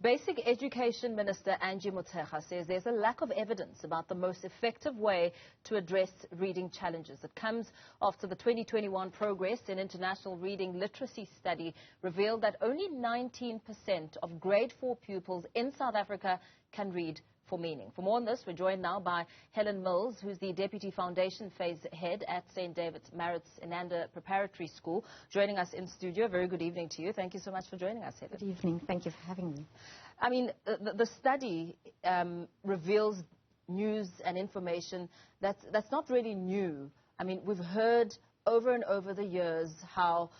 Basic Education Minister Angie Motshekga says there's a lack of evidence about the most effective way to address reading challenges. It comes after the 2021 Progress in International Reading Literacy study revealed that only 19% of grade 4 pupils in South Africa can read for meaning. For more on this, we're joined now by Helen Mills, who's the Deputy Foundation Phase Head at St. David's Maritz Inanda Preparatory School, joining us in studio. Very good evening to you. Thank you so much for joining us, Helen. Good evening. Thank you for having me. I mean, the study reveals news and information that's not really new. I mean, we've heard over and over the years how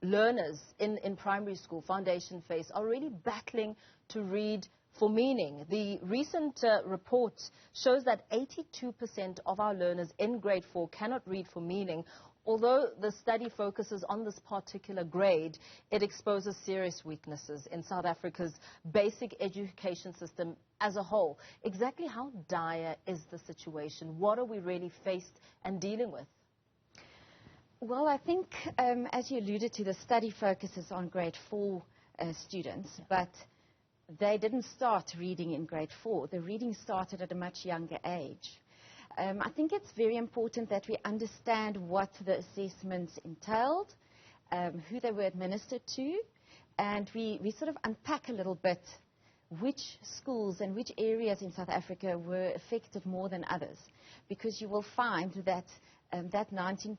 learners in primary school, foundation phase, are really battling to read for meaning. The recent report shows that 82% of our learners in grade 4 cannot read for meaning. Although the study focuses on this particular grade, it exposes serious weaknesses in South Africa's basic education system as a whole. Exactly how dire is the situation? What are we really faced and dealing with? Well, I think, as you alluded to, the study focuses on grade 4 students, but they didn't start reading in grade 4. The reading started at a much younger age. I think it's very important that we understand what the assessments entailed, who they were administered to, and we sort of unpack a little bit which schools and which areas in South Africa were affected more than others, because you will find that that 19%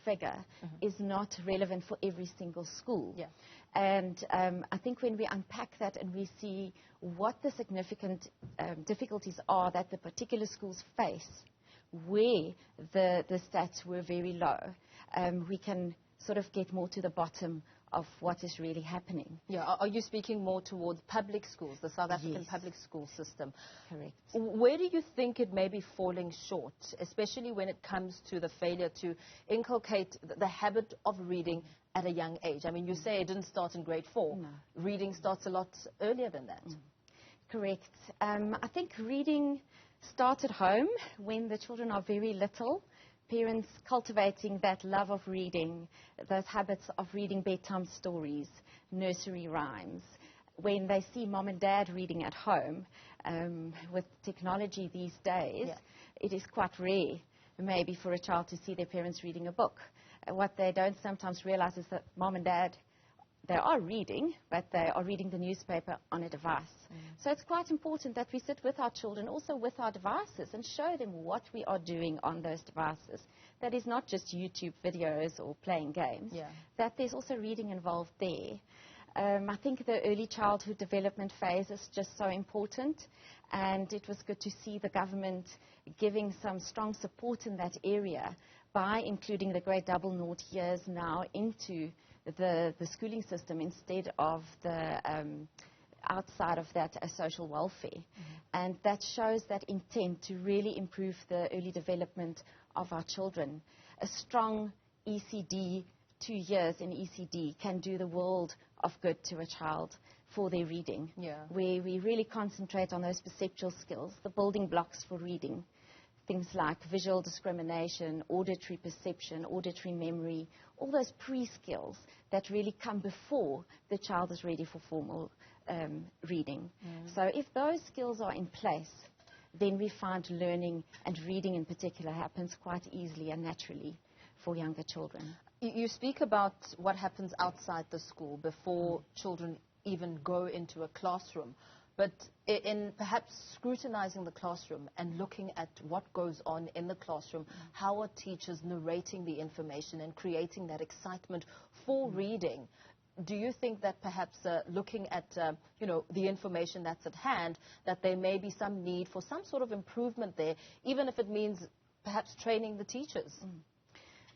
figure is not relevant for every single school. Yeah. And I think when we unpack that and we see what the significant difficulties are that the particular schools face, where the stats were very low, we can sort of get more to the bottom of what is really happening. Yeah. Are you speaking more towards public schools, the South African Yes. public school system? Correct. Where do you think it may be falling short, especially when it comes to the failure to inculcate the habit of reading at a young age? I mean, you say it didn't start in grade 4. No. Reading starts a lot earlier than that. Correct. I think reading starts at home when the children are very little. Parents cultivating that love of reading, those habits of reading bedtime stories, nursery rhymes. When they see mom and dad reading at home, with technology these days, it is quite rare maybe for a child to see their parents reading a book. What they don't sometimes realize is that mom and dad, they are reading, but they are reading the newspaper on a device. So it's quite important that we sit with our children, also with our devices, and show them what we are doing on those devices. That is not just YouTube videos or playing games, that there's also reading involved there. I think the early childhood development phase is just so important, and it was good to see the government giving some strong support in that area by including the grade 00 years now into the schooling system instead of the outside of that social welfare. And that shows that intent to really improve the early development of our children. A strong ECD, 2 years in ECD, can do the world of good to a child for their reading, where we really concentrate on those perceptual skills, the building blocks for reading. Things like visual discrimination, auditory perception, auditory memory, all those pre-skills that really come before the child is ready for formal reading. So if those skills are in place, then we find learning and reading in particular happens quite easily and naturally for younger children. You speak about what happens outside the school before children even go into a classroom. But in perhaps scrutinizing the classroom and looking at what goes on in the classroom, how are teachers narrating the information and creating that excitement for reading? Do you think that perhaps looking at the information that's at hand, that there may be some need for some sort of improvement there, even if it means perhaps training the teachers?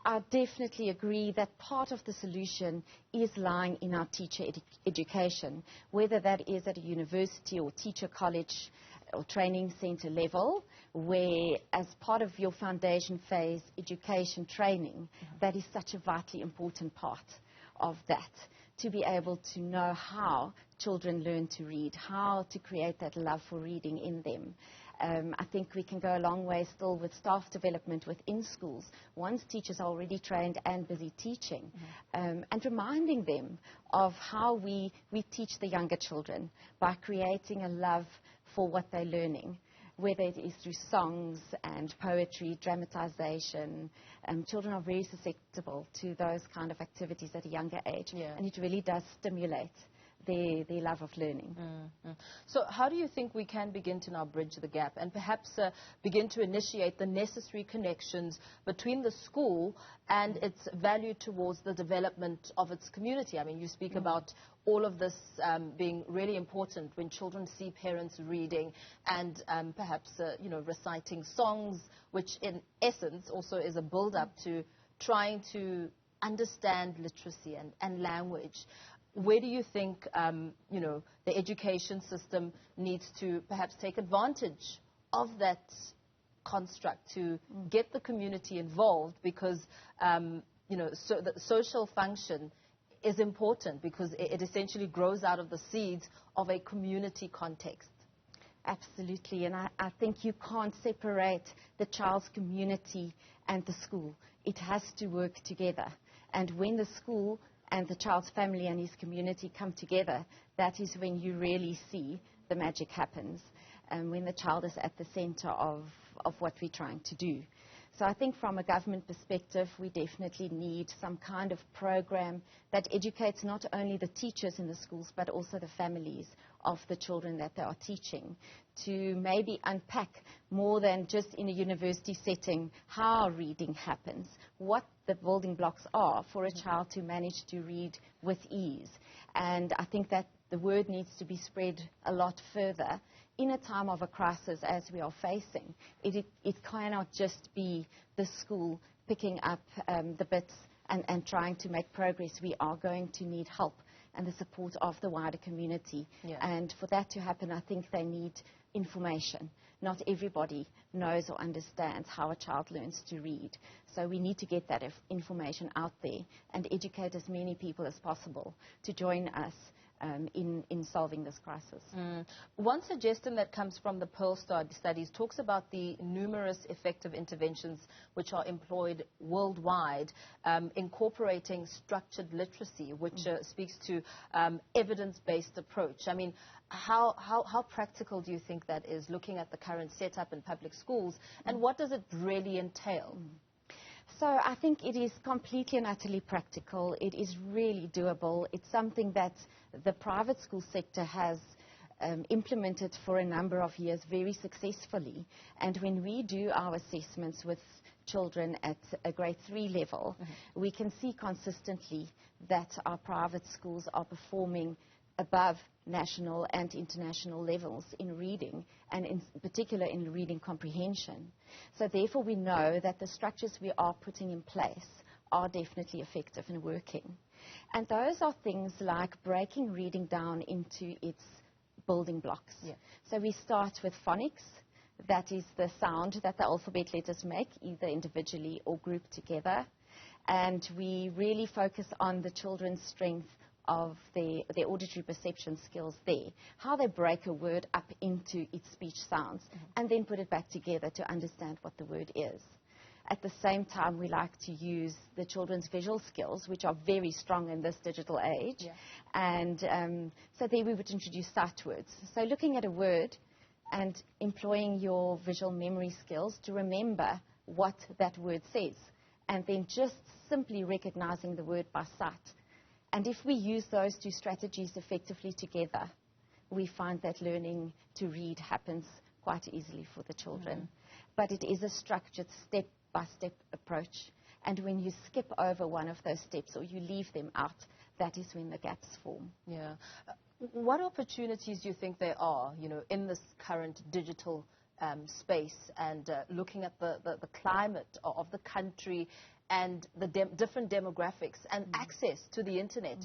I definitely agree that part of the solution is lying in our teacher education, whether that is at a university or teacher college or training center level, where as part of your foundation phase education training, that is such a vitally important part of that, to be able to know how children learn to read, how to create that love for reading in them. I think we can go a long way still with staff development within schools, once teachers are already trained and busy teaching, and reminding them of how we teach the younger children by creating a love for what they're learning, whether it is through songs and poetry, dramatization. Children are very susceptible to those kind of activities at a younger age, and it really does stimulate their love of learning. So how do you think we can begin to now bridge the gap and perhaps begin to initiate the necessary connections between the school and its value towards the development of its community? I mean, you speak about all of this being really important when children see parents reading and perhaps, reciting songs, which in essence also is a build-up to trying to understand literacy and language. Where do you think, the education system needs to perhaps take advantage of that construct to get the community involved? Because, so the social function is important because it essentially grows out of the seeds of a community context. Absolutely, and I think you can't separate the child's community and the school. It has to work together. And when the school and the child's family and his community come together, that is when you really see the magic happens, and when the child is at the center of what we're trying to do. So I think from a government perspective, we definitely need some kind of program that educates not only the teachers in the schools, but also the families of the children that they are teaching, to maybe unpack more than just in a university setting how reading happens, what the building blocks are for a child to manage to read with ease. And I think that the word needs to be spread a lot further in a time of a crisis as we are facing. It cannot just be the school picking up the bits and trying to make progress. We are going to need help and the support of the wider community. And for that to happen, I think they need information. Not everybody knows or understands how a child learns to read. So we need to get that information out there and educate as many people as possible to join us in solving this crisis. One suggestion that comes from the Pearl studies talks about the numerous effective interventions which are employed worldwide, incorporating structured literacy, which speaks to evidence-based approach. I mean, how practical do you think that is, looking at the current setup in public schools, and what does it really entail? So I think it is completely and utterly practical. It is really doable. It's something that the private school sector has implemented for a number of years very successfully. And when we do our assessments with children at a grade 3 level, we can see consistently that our private schools are performing above national and international levels in reading, and in particular in reading comprehension. So therefore we know that the structures we are putting in place are definitely effective and working. And those are things like breaking reading down into its building blocks. So we start with phonics. That is the sound that the alphabet letters make, either individually or grouped together. And we really focus on the children's strength of their auditory perception skills there, how they break a word up into its speech sounds, and then put it back together to understand what the word is. At the same time, we like to use the children's visual skills, which are very strong in this digital age. And so there we would introduce sight words. So looking at a word and employing your visual memory skills to remember what that word says, and then just simply recognizing the word by sight. And if we use those two strategies effectively together, we find that learning to read happens quite easily for the children. But it is a structured step-by-step approach. And when you skip over one of those steps or you leave them out, that is when the gaps form. What opportunities do you think there are, in this current digital space, and looking at the climate of the country and the different demographics and access to the internet?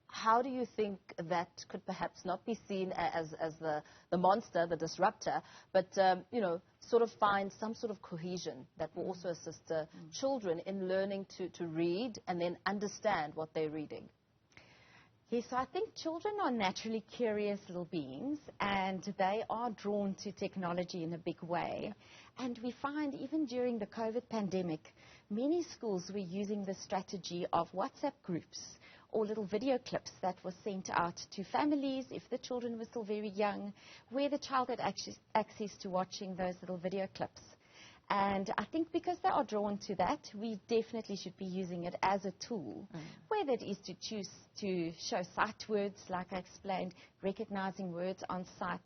How do you think that could perhaps not be seen as the monster, the disruptor, but sort of find some sort of cohesion that will also assist children in learning to read and then understand what they're reading? Yes, so I think children are naturally curious little beings, and they are drawn to technology in a big way. And we find even during the COVID pandemic, many schools were using the strategy of WhatsApp groups or little video clips that were sent out to families if the children were still very young, where the child had access to watching those little video clips. And I think because they are drawn to that, we definitely should be using it as a tool, whether it is to choose to show sight words, like I explained, recognizing words on sight,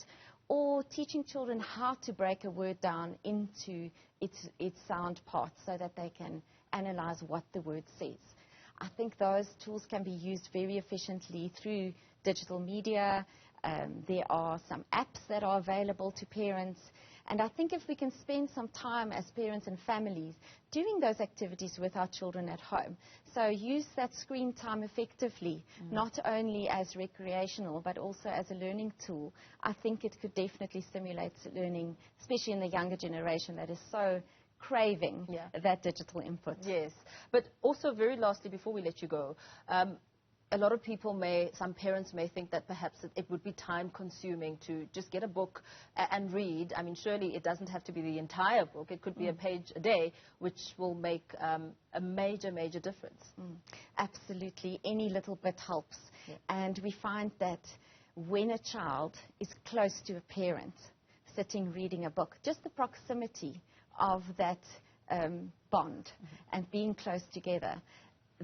or teaching children how to break a word down into its sound parts so that they can analyze what the word says. I think those tools can be used very efficiently through digital media. There are some apps that are available to parents. And I think if we can spend some time as parents and families doing those activities with our children at home, so use that screen time effectively, not only as recreational, but also as a learning tool, I think it could definitely stimulate learning, especially in the younger generation that is so craving that digital input. Yes, but also very lastly, before we let you go, a lot of people some parents may think that perhaps it would be time-consuming to just get a book and read. I mean, surely it doesn't have to be the entire book. It could be a page a day, which will make a major, major difference. Absolutely. Any little bit helps. Yeah. And we find that when a child is close to a parent, sitting reading a book, just the proximity of that bond and being close together,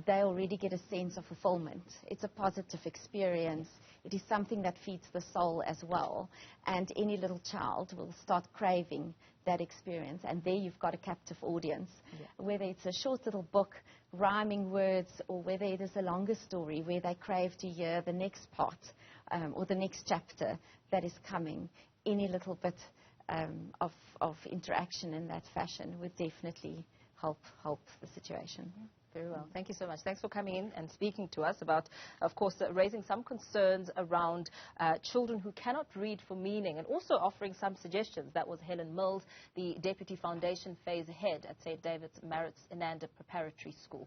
they already get a sense of fulfillment. It's a positive experience. It is something that feeds the soul as well. And any little child will start craving that experience. And there you've got a captive audience. Yeah. Whether it's a short little book, rhyming words, or whether it is a longer story where they crave to hear the next part or the next chapter that is coming, any little bit of interaction in that fashion would definitely help the situation. Very well. Thank you so much. Thanks for coming in and speaking to us about, of course, raising some concerns around children who cannot read for meaning, and also offering some suggestions. That was Helen Mills, the Deputy Foundation Phase Head at St. David's Maritz Inanda Preparatory School.